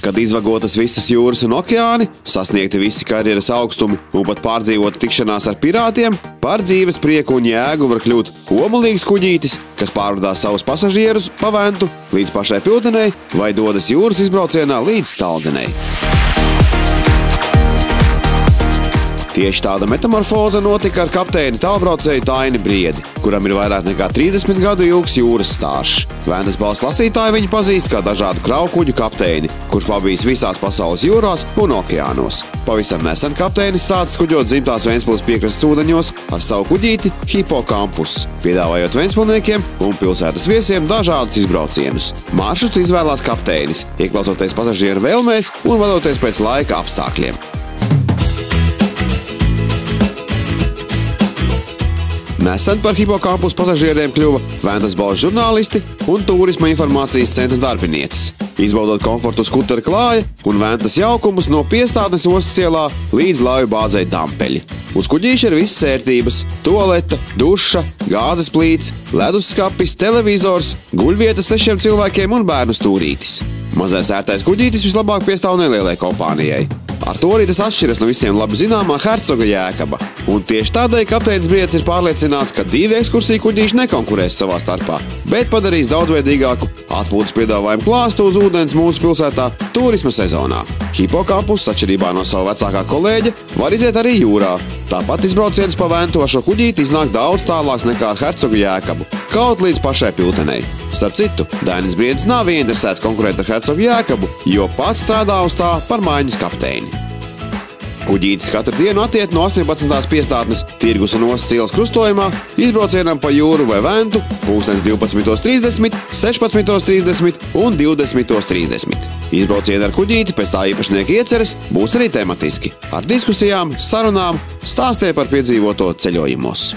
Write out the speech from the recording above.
Kad izvagotas visas jūras un okeāni, sasniegti visi karjeras augstumi un pat pārdzīvota tikšanās ar pirātiem, par dzīves prieku un jēgu var kļūt omulīgs kuģītis, kas pārvadā savus pasažierus pa Ventu līdz pašai Piltenei vai dodas jūras izbraucienā līdz Staldzenei. Tieši tāda metamorfoze notika ar kapteini tālbraucēju Taini Briedi, kuram ir vairāk nekā 30 gadu ilgs jūras stāsts. Ventas Balss lasītāji viņu pazīst kā dažādu kravu kuģu kapteini, kurš pabijis visās pasaules jūrās un okeānos. Pavisam nesen kapteinis sācis kuģot dzimtās Ventspils piekrastes ūdeņos ar savu kuģīti Hipokampus, piedāvājot ventspilniekiem un pilsētas viesiem dažādus izbraucienus. Maršrutu izvēlās kapteinis, ieklausoties pasažieru vēlmēs un vadoties pēc laika apstākļiem. Nesen par Hipokampus pasažieriem kļuva Ventas Balss žurnālisti un turisma informācijas centra darbinieces. Izbaudot komfortu skutera klāja un Ventas jaukumus no piestātnes ostas ielā līdz laivu bāzei Dampeļi. Uz kuģīša ir visas ērtības – tualeta, duša, gāzes plīts, leduskapis, televizors, guļvieta 6 cilvēkiem un bērnu stūrītis. Mazais ērtais kuģītis vislabāk piestāv nelielai kompānijai. Ar to arī tas atšķiras no visiem labi zināmā Hercoga Jēkaba. Un tieši tādēļ kapteinis Briedis ir pārliecināts, ka 2 ekskursiju kuģīši nekonkurēs savā starpā, bet padarīs daudzveidīgāku atpūtas piedāvājumu klāstu uz ūdens mūsu pilsētā turisma sezonā. Hipokampus, atšķirībā no sava vecākā kolēģa, var iziet arī jūrā. Tāpat izbrauciens pa Ventu ar šo kuģīti iznāk daudz tālāks nekā ar Hercogu Jēkabu, kaut līdz pašai Piltenei. Starp citu, Dainis Briedis nav ieinteresēts konkurēt ar Hercogu Jēkabu, jo pats strādā uz tā par maiņas kapteini. Kuģītis katru dienu attiet no 18. piestātnes Tirgus un ostas ielas krustojumā izbraucienam pa jūru vai Ventu 12:30, 16:30 un 20:30. Izbraucieni ar kuģīti pēc tā īpašnieka ieceres būs arī tematiski, ar diskusijām, sarunām, stāstiem par piedzīvoto ceļojumos.